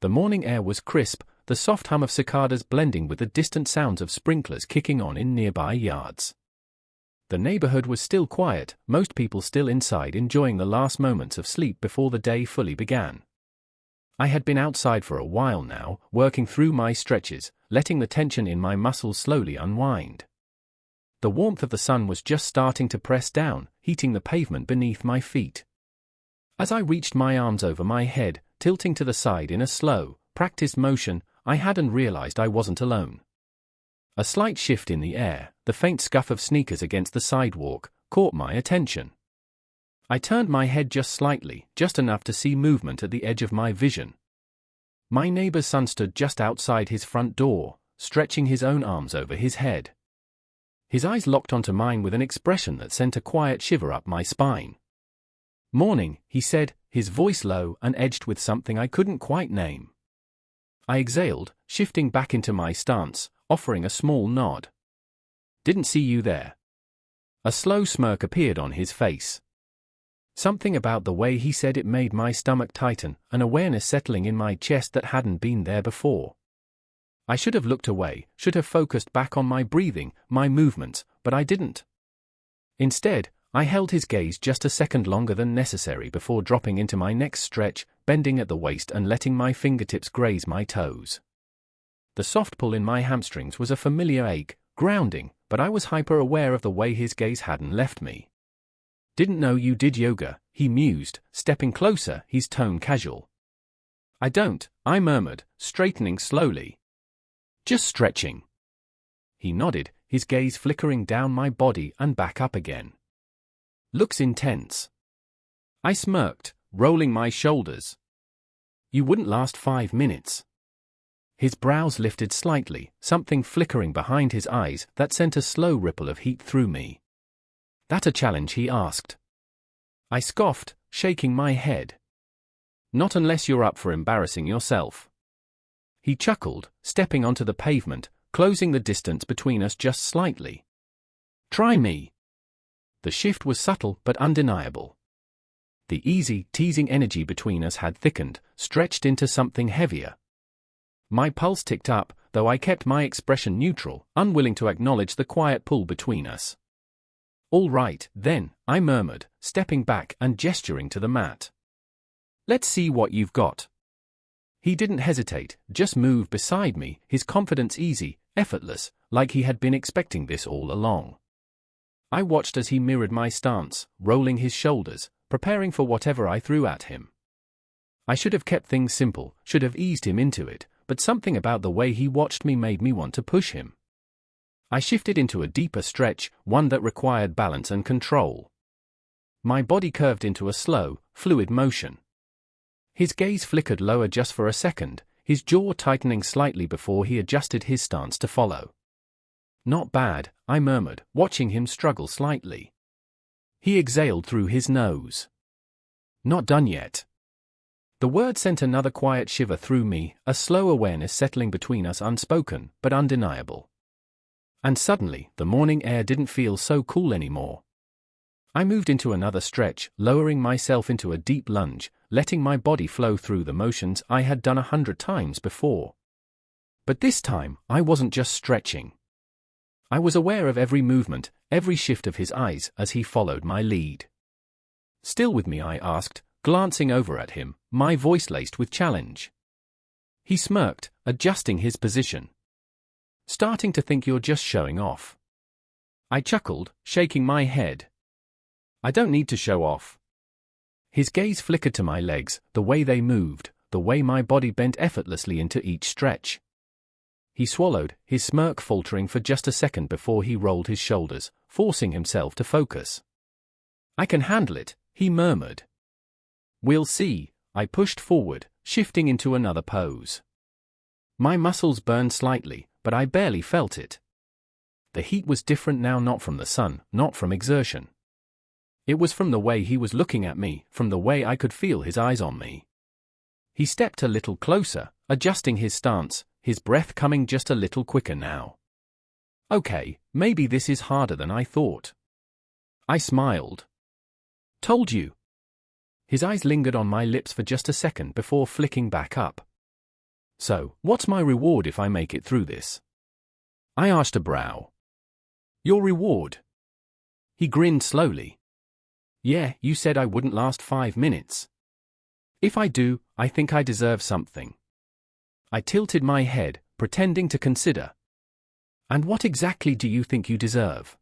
The morning air was crisp, the soft hum of cicadas blending with the distant sounds of sprinklers kicking on in nearby yards. The neighborhood was still quiet, most people still inside enjoying the last moments of sleep before the day fully began. I had been outside for a while now, working through my stretches, letting the tension in my muscles slowly unwind. The warmth of the sun was just starting to press down, heating the pavement beneath my feet. As I reached my arms over my head, tilting to the side in a slow, practiced motion, I hadn't realized I wasn't alone. A slight shift in the air, the faint scuff of sneakers against the sidewalk, caught my attention. I turned my head just slightly, just enough to see movement at the edge of my vision. My neighbor's son stood just outside his front door, stretching his own arms over his head. His eyes locked onto mine with an expression that sent a quiet shiver up my spine. "Morning," he said, his voice low and edged with something I couldn't quite name. I exhaled, shifting back into my stance, offering a small nod. "Didn't see you there." A slow smirk appeared on his face. Something about the way he said it made my stomach tighten, an awareness settling in my chest that hadn't been there before. I should have looked away, should have focused back on my breathing, my movements, but I didn't. Instead, I held his gaze just a second longer than necessary before dropping into my next stretch, bending at the waist and letting my fingertips graze my toes. The soft pull in my hamstrings was a familiar ache, grounding, but I was hyper-aware of the way his gaze hadn't left me. "Didn't know you did yoga," he mused, stepping closer, his tone casual. "I don't," I murmured, straightening slowly. "Just stretching." He nodded, his gaze flickering down my body and back up again. "Looks intense." I smirked, rolling my shoulders. "You wouldn't last 5 minutes." His brows lifted slightly, something flickering behind his eyes that sent a slow ripple of heat through me. "That a challenge?" he asked. I scoffed, shaking my head. "Not unless you're up for embarrassing yourself." He chuckled, stepping onto the pavement, closing the distance between us just slightly. "Try me." The shift was subtle but undeniable. The easy, teasing energy between us had thickened, stretched into something heavier. My pulse ticked up, though I kept my expression neutral, unwilling to acknowledge the quiet pull between us. "All right, then," I murmured, stepping back and gesturing to the mat. "Let's see what you've got." He didn't hesitate, just moved beside me, his confidence easy, effortless, like he had been expecting this all along. I watched as he mirrored my stance, rolling his shoulders, preparing for whatever I threw at him. I should have kept things simple, should have eased him into it, but something about the way he watched me made me want to push him. I shifted into a deeper stretch, one that required balance and control. My body curved into a slow, fluid motion. His gaze flickered lower just for a second, his jaw tightening slightly before he adjusted his stance to follow. "Not bad," I murmured, watching him struggle slightly. He exhaled through his nose. "Not done yet." The word sent another quiet shiver through me, a slow awareness settling between us, unspoken, but undeniable. And suddenly, the morning air didn't feel so cool anymore. I moved into another stretch, lowering myself into a deep lunge, letting my body flow through the motions I had done 100 times before. But this time, I wasn't just stretching. I was aware of every movement, every shift of his eyes as he followed my lead. "Still with me?" I asked, glancing over at him, my voice laced with challenge. He smirked, adjusting his position. "Starting to think you're just showing off." I chuckled, shaking my head. "I don't need to show off." His gaze flickered to my legs, the way they moved, the way my body bent effortlessly into each stretch. He swallowed, his smirk faltering for just a second before he rolled his shoulders, forcing himself to focus. "I can handle it," he murmured. "We'll see." I pushed forward, shifting into another pose. My muscles burned slightly, but I barely felt it. The heat was different now, not from the sun, not from exertion. It was from the way he was looking at me, from the way I could feel his eyes on me. He stepped a little closer, adjusting his stance, his breath coming just a little quicker now. "Okay, maybe this is harder than I thought." I smiled. "Told you." His eyes lingered on my lips for just a second before flicking back up. So, what's my reward if I make it through this? I arched a brow. Your reward? He grinned slowly. Yeah, you said I wouldn't last 5 minutes. If I do, I think I deserve something. I tilted my head, pretending to consider. And what exactly do you think you deserve?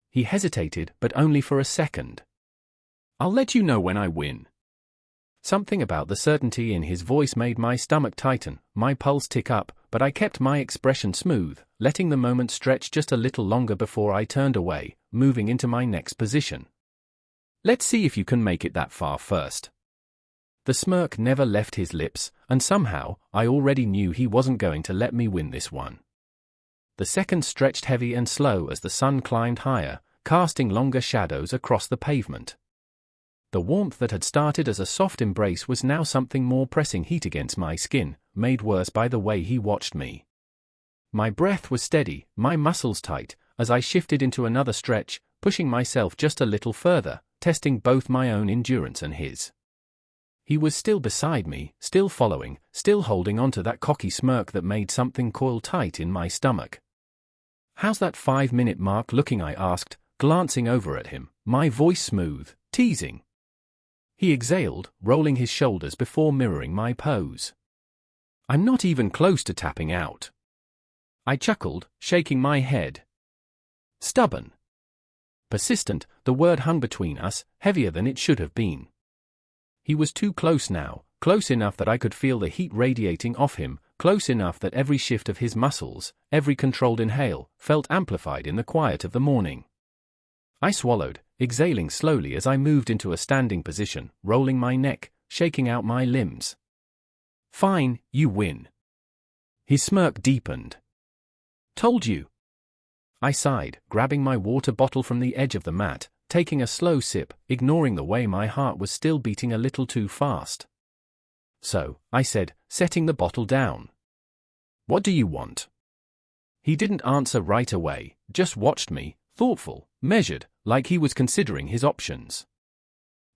He hesitated, but only for a second. I'll let you know when I win. Something about the certainty in his voice made my stomach tighten, my pulse tick up, but I kept my expression smooth, letting the moment stretch just a little longer before I turned away, moving into my next position. Let's see if you can make it that far first. The smirk never left his lips, and somehow, I already knew he wasn't going to let me win this one. The seconds stretched heavy and slow as the sun climbed higher, casting longer shadows across the pavement. The warmth that had started as a soft embrace was now something more, pressing heat against my skin, made worse by the way he watched me. My breath was steady, my muscles tight, as I shifted into another stretch, pushing myself just a little further, testing both my own endurance and his. He was still beside me, still following, still holding on to that cocky smirk that made something coil tight in my stomach. How's that 5-minute mark looking? I asked, glancing over at him, my voice smooth, teasing. He exhaled, rolling his shoulders before mirroring my pose. I'm not even close to tapping out. I chuckled, shaking my head. Stubborn. Persistent, the word hung between us, heavier than it should have been. He was too close now, close enough that I could feel the heat radiating off him, close enough that every shift of his muscles, every controlled inhale, felt amplified in the quiet of the morning. I swallowed, exhaling slowly as I moved into a standing position, rolling my neck, shaking out my limbs. Fine, you win. His smirk deepened. Told you. I sighed, grabbing my water bottle from the edge of the mat, taking a slow sip, ignoring the way my heart was still beating a little too fast. So, I said, setting the bottle down. What do you want? He didn't answer right away, just watched me, thoughtful, measured, like he was considering his options.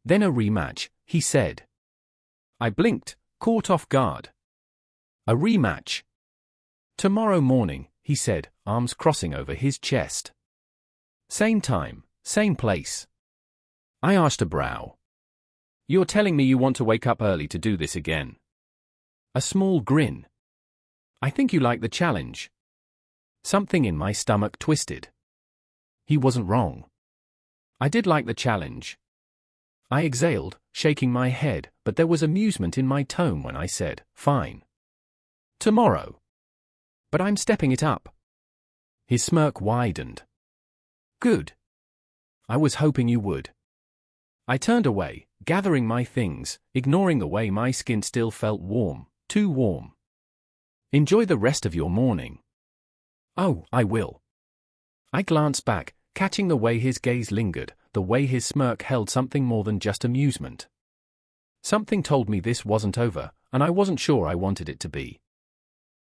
Then a rematch, he said. I blinked, caught off guard. A rematch. Tomorrow morning, he said, arms crossing over his chest. Same time, same place. I arched a brow. You're telling me you want to wake up early to do this again? A small grin. I think you like the challenge. Something in my stomach twisted. He wasn't wrong. I did like the challenge. I exhaled, shaking my head, but there was amusement in my tone when I said, fine. Tomorrow. But I'm stepping it up. His smirk widened. Good. I was hoping you would. I turned away, gathering my things, ignoring the way my skin still felt warm, too warm. Enjoy the rest of your morning. Oh, I will. I glanced back, catching the way his gaze lingered, the way his smirk held something more than just amusement. Something told me this wasn't over, and I wasn't sure I wanted it to be.